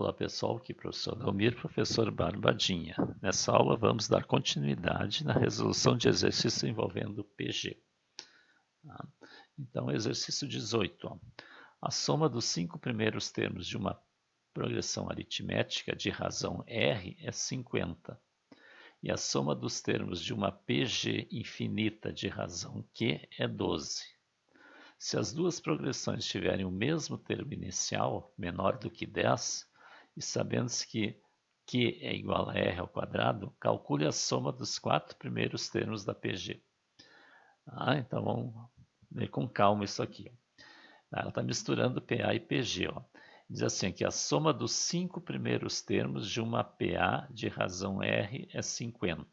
Olá pessoal, aqui é o professor Dalmir, professor Barbadinha. Nessa aula vamos dar continuidade na resolução de exercício envolvendo PG. Tá? Então, exercício 18. Ó. A soma dos 5 primeiros termos de uma progressão aritmética de razão R é 50. E a soma dos termos de uma PG infinita de razão Q é 12. Se as duas progressões tiverem o mesmo termo inicial, menor do que 10, e sabendo-se que Q é igual a R ao quadrado, calcule a soma dos 4 primeiros termos da PG. Então vamos ver com calma isso aqui. Ela está misturando PA e PG. Diz assim que a soma dos 5 primeiros termos de uma PA de razão R é 50.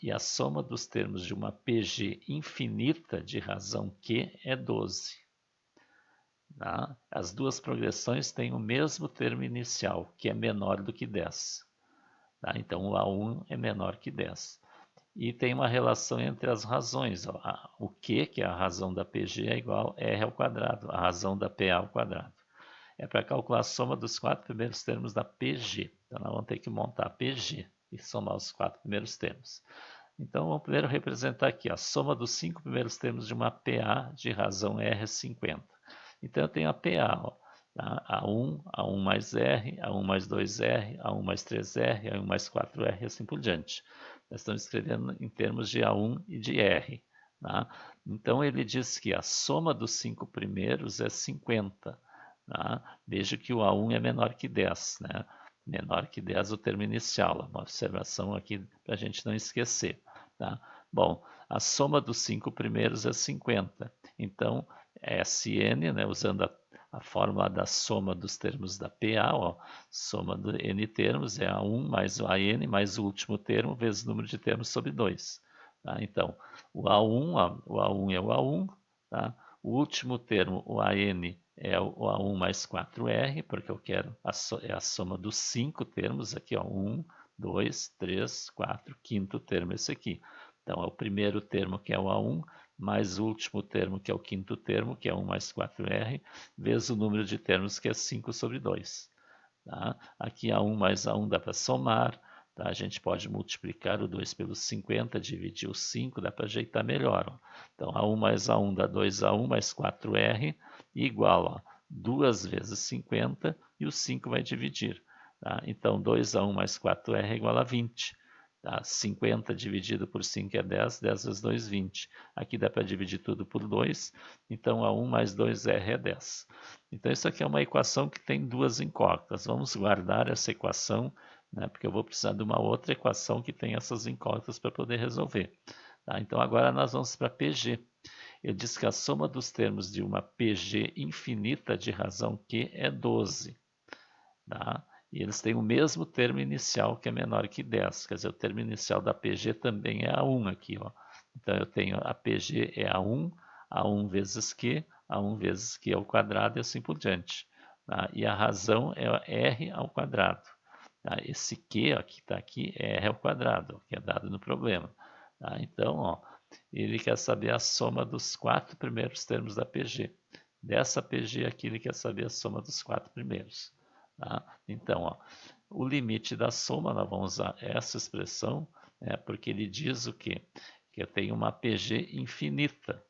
E a soma dos termos de uma PG infinita de razão Q é 12. As duas progressões têm o mesmo termo inicial, que é menor do que 10. Então, o A1 é menor que 10. E tem uma relação entre as razões. O Q, que é a razão da PG, é igual a R ao quadrado, a razão da PA ao quadrado. É para calcular a soma dos 4 primeiros termos da PG. Então, nós vamos ter que montar a PG e somar os 4 primeiros termos. Então, vamos primeiro representar aqui a soma dos 5 primeiros termos de uma PA de razão R é 50. Então, eu tenho a PA, A1, A1 mais R, A1 mais 2R, A1 mais 3R, A1 mais 4R e assim por diante. Nós estamos escrevendo em termos de A1 e de R. Então, ele diz que a soma dos 5 primeiros é 50. Veja que o A1 é menor que 10. Menor que 10 o termo inicial. Uma observação aqui para a gente não esquecer. Bom, a soma dos 5 primeiros é 50. Então, Sn, usando a fórmula da soma dos termos da PA, soma de n termos é A1 mais o AN mais o último termo vezes o número de termos sobre 2. Então, o A1 é o A1, o último termo, o AN, é o A1 mais 4R, porque eu quero é a soma dos 5 termos aqui, 1, 2, 3, 4, quinto termo esse aqui. Então, é o primeiro termo que é o A1, mais o último termo que é o quinto termo, que é 1 mais 4R, vezes o número de termos que é 5 sobre 2. Aqui A1 mais A1 dá para somar, a gente pode multiplicar o 2 pelo 50, dividir o 5, dá para ajeitar melhor. Então, A1 mais A1 dá 2A1 mais 4R, igual a 2 vezes 50, e o 5 vai dividir. Então, 2A1 mais 4R é igual a 20. 50 dividido por 5 é 10, 10 vezes 2, 20. Aqui dá para dividir tudo por 2, então A1 mais 2R é 10. Então, isso aqui é uma equação que tem duas incógnitas. Vamos guardar essa equação, porque eu vou precisar de uma outra equação que tem essas incógnitas para poder resolver. Então, agora nós vamos para PG. Ele diz que a soma dos termos de uma PG infinita de razão Q é 12. E eles têm o mesmo termo inicial, que é menor que 10. Quer dizer, o termo inicial da PG também é A1 aqui. Então, eu tenho a PG é A1, A1 vezes Q, A1 vezes Q ao quadrado e assim por diante. E a razão é R ao quadrado. Esse Q que está aqui é R ao quadrado, que é dado no problema. Então, ele quer saber a soma dos 4 primeiros termos da PG. Dessa PG aqui, ele quer saber a soma dos 4 primeiros. Então, o limite da soma, nós vamos usar essa expressão, porque ele diz o quê? Que eu tenho uma PG infinita.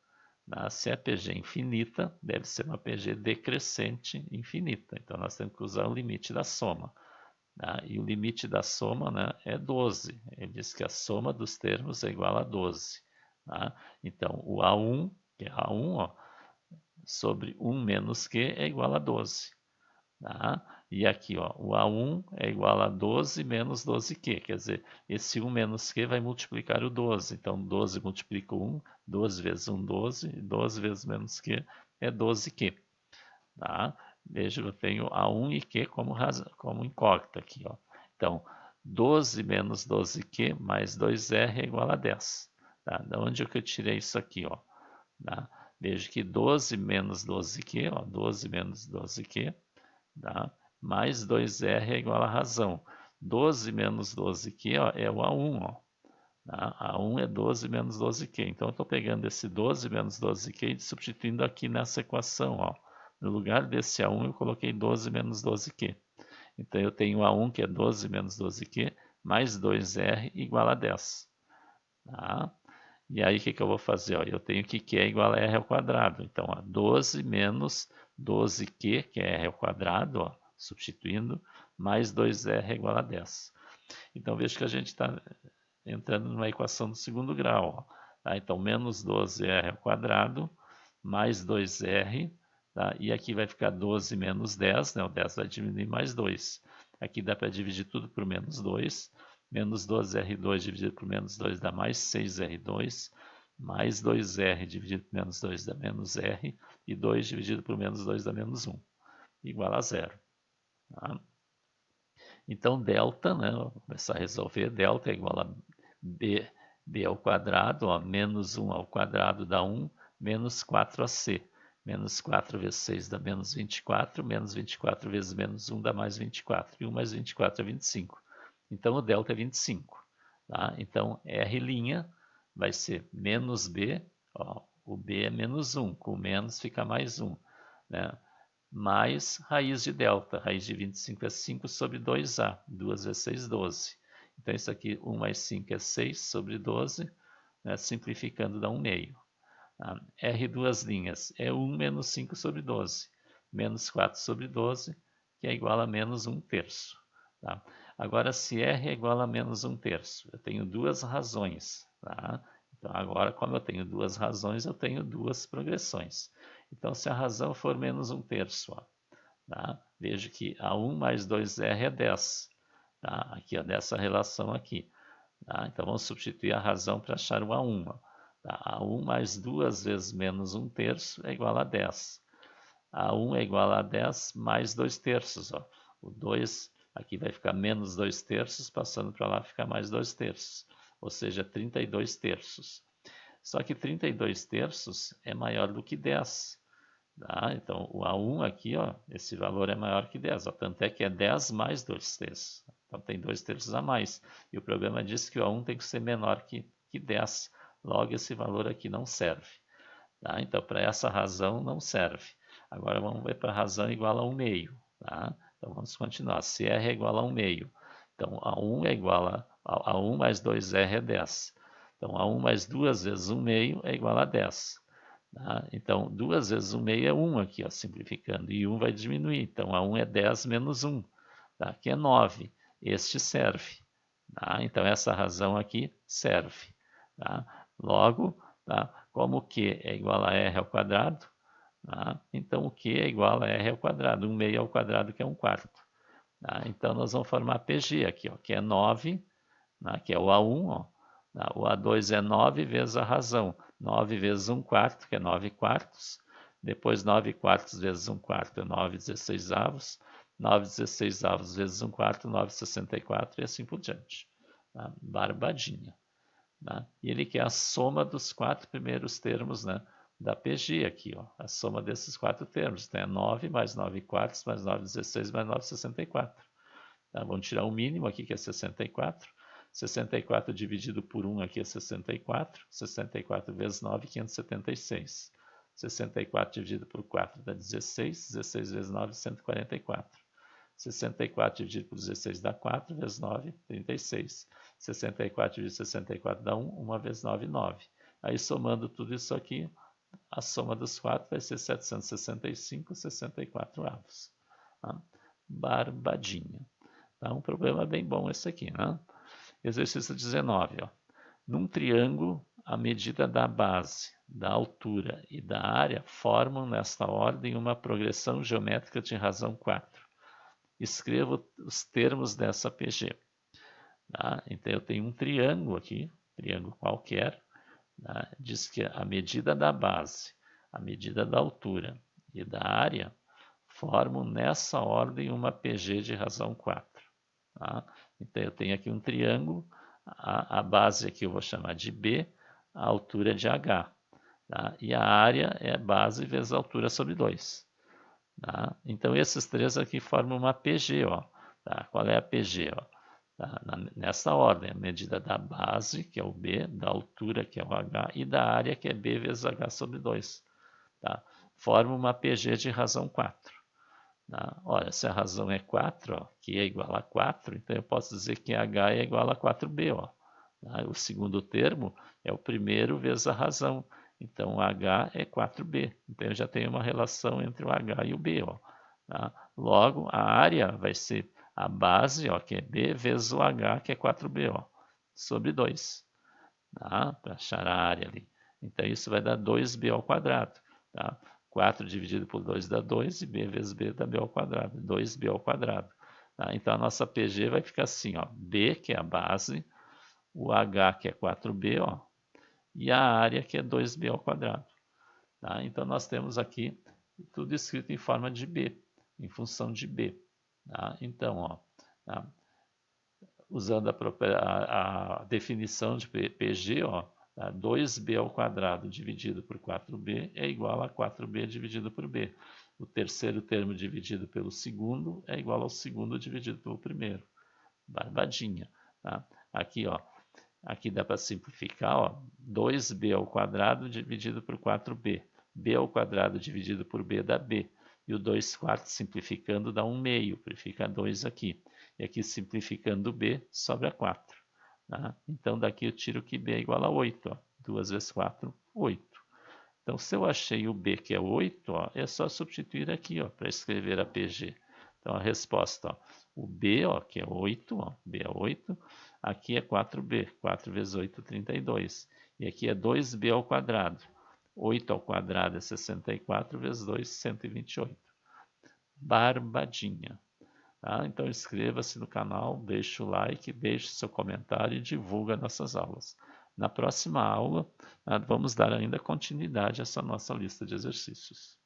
Se é PG infinita, deve ser uma PG decrescente infinita. Então, nós temos que usar o limite da soma. E o limite da soma é 12. Ele diz que a soma dos termos é igual a 12. Então, o A1, que é A1, sobre 1 menos Q é igual a 12. E aqui, o A1 é igual a 12 menos 12Q. Quer dizer, esse 1 menos Q vai multiplicar o 12. Então, 12 multiplica o 1, 12 vezes 1, 12. 12 vezes menos Q é 12Q. Veja, eu tenho A1 e Q como incógnita aqui. Então, 12 menos 12Q mais 2R é igual a 10. Da onde é que eu tirei isso aqui? Veja que 12 menos 12Q, 12 menos 12Q, mais 2R é igual a razão. 12 menos 12Q é o A1. A1 é 12 menos 12Q. Então, eu estou pegando esse 12 menos 12Q e substituindo aqui nessa equação. No lugar desse A1 eu coloquei 12 menos 12Q. Então eu tenho A1 que é 12 menos 12Q, mais 2R igual a 10. Tá? E aí o que eu vou fazer? Ó, eu tenho que Q é igual a R ao quadrado. Então, ó, 12 menos 12Q, que é R ao quadrado, ó, substituindo, mais 2R é igual a 10. Então veja que a gente está entrando numa equação do segundo grau. Ó. Tá? Então, menos 12R ao quadrado, mais 2R, tá? E aqui vai ficar 12 menos 10, né? O 10 vai diminuir mais 2. Aqui dá para dividir tudo por menos 2. Menos 12R2 dividido por menos 2 dá mais 6R2. Mais 2R dividido por menos 2 dá menos R. E 2 dividido por menos 2 dá menos 1. Igual a zero. Tá? Então, delta, né? Vou começar a resolver. Delta é igual a b ao quadrado, ó, menos 1 ao quadrado dá 1, menos 4ac. Menos 4 vezes 6 dá menos 24, menos 24 vezes menos 1 dá mais 24. E 1 mais 24 é 25. Então, o delta é 25. Tá? Então, R' vai ser menos b, ó, o b é menos 1, com menos fica mais 1. Né? Mais raiz de delta. Raiz de 25 é 5 sobre 2A. 2 vezes 6, 12. Então, isso aqui, 1 mais 5 é 6 sobre 12. Né? Simplificando, dá 1 meio. Tá? R duas linhas é 1 menos 5 sobre 12. Menos 4 sobre 12, que é igual a menos 1 terço. Tá? Agora, se R é igual a menos 1 terço, eu tenho duas razões. Tá? Então, agora, como eu tenho duas razões, eu tenho duas progressões. Então, se a razão for menos 1 terço, ó, tá? Vejo que A1 mais 2R é 10. Tá? Aqui, ó, dessa relação aqui. Tá? Então, vamos substituir a razão para achar o A1. Ó. Tá? A1 mais 2 vezes menos 1 terço é igual a 10. A1 é igual a 10 mais 2 terços. Ó. O 2 aqui vai ficar menos 2 terços, passando para lá fica mais 2 terços. Ou seja, 32 terços. Só que 32 terços é maior do que 10. Tá? Então, o A1 aqui, ó, esse valor é maior que 10. Ó, tanto é que é 10 mais 2 terços. Então, tem 2 terços a mais. E o programa diz que o A1 tem que ser menor que 10. Logo, esse valor aqui não serve. Tá? Então, para essa razão, não serve. Agora, vamos ver para a razão igual a 1 meio. Tá? Então, vamos continuar. Se R é igual a 1 meio, então A1 é igual a 1 mais 2R é 10. Então, A1 mais 2 vezes 1 meio é igual a 10. Tá? Então, 2 vezes 1 meio é 1 aqui, ó, simplificando, e 1 vai diminuir. Então, a 1 é 10 menos 1, tá? Que é 9. Este serve. Tá? Então, essa razão aqui serve. Tá? Logo, tá? Como o Q é igual a R ao quadrado, tá? Então o Q é igual a R ao quadrado, 1 meio ao quadrado, que é 1 quarto. Tá? Então, nós vamos formar PG aqui, ó, que é 9, tá? Que é o A1, ó. Tá? O A2 é 9 vezes a razão. 9 vezes 1 quarto, que é 9 quartos. Depois 9 quartos vezes 1 quarto é 9 16avos. 9 16avos vezes 1 quarto, 9 64 e assim por diante. Tá? Barbadinha. Tá? E ele quer a soma dos 4 primeiros termos, né, da PG aqui. Ó, a soma desses 4 termos. Então é 9 mais 9 quartos mais 9 16 mais 9 64. Tá? Vamos tirar o mínimo aqui, que é 64. 64 dividido por 1 aqui é 64. 64 vezes 9, 576. 64 dividido por 4 dá 16. 16 vezes 9, 144. 64 dividido por 16 dá 4, vezes 9, 36. 64 dividido por 64 dá 1, 1 vezes 9, 9. Aí, somando tudo isso aqui, a soma dos 4 vai ser 765, 64 avos. Tá? Barbadinha. Tá? Um problema bem bom esse aqui. Né? Exercício 19. Ó. Num triângulo, a medida da base, da altura e da área formam, nesta ordem, uma progressão geométrica de razão 4. Escreva os termos dessa PG. Tá? Então, eu tenho um triângulo aqui, triângulo qualquer, tá? Diz que a medida da base, a medida da altura e da área formam nessa ordem uma PG de razão 4. Tá? Então, eu tenho aqui um triângulo, a base aqui eu vou chamar de B, a altura de H. Tá? E a área é base vezes a altura sobre 2. Tá? Então, esses três aqui formam uma PG. Ó, tá? Qual é a PG? Ó? Tá? Nessa ordem, a medida da base, que é o B, da altura, que é o H, e da área, que é B vezes H sobre 2. Tá? forma uma PG de razão 4. Tá? Olha, se a razão é 4, ó, que é igual a 4, então eu posso dizer que H é igual a 4B. Ó. Tá? O segundo termo é o primeiro vezes a razão. Então, o H é 4B. Então, eu já tenho uma relação entre o H e o B. Ó. Tá? Logo, a área vai ser a base, ó, que é B, vezes o H, que é 4B, ó, sobre 2. Tá? Para achar a área ali. Então, isso vai dar 2B ao quadrado. Tá? 4 dividido por 2 dá 2, e B vezes B dá B ao quadrado. 2B ao quadrado. Tá? Então, a nossa PG vai ficar assim, ó, B, que é a base, o H, que é 4B, ó, e a área, que é 2B ao quadrado. Tá? Então, nós temos aqui tudo escrito em forma de B, em função de B. Tá? Então, ó, tá? Usando a definição de PG, ó, tá? 2B ao quadrado dividido por 4B é igual a 4B dividido por B. O terceiro termo dividido pelo segundo é igual ao segundo dividido pelo primeiro. Barbadinha. Tá? Aqui, ó, aqui dá para simplificar, ó, 2B ao quadrado dividido por 4B. B ao quadrado dividido por B dá B. E o 2 quartos simplificando dá 1 meio, fica 2 aqui. E aqui simplificando B, sobra 4. Tá? Então daqui eu tiro que B é igual a 8. Ó. 2 vezes 4, 8. Então se eu achei o B que é 8, ó, é só substituir aqui para escrever a PG. Então a resposta, ó, o B, ó, que é 8, ó, B é 8, aqui é 4B, 4 vezes 8, 32. E aqui é 2B ao quadrado. 8 ao quadrado é 64, vezes 2, 128. Barbadinha. Tá? Então inscreva-se no canal, deixe o like, deixe seu comentário e divulga nossas aulas. Na próxima aula, vamos dar ainda continuidade a essa nossa lista de exercícios.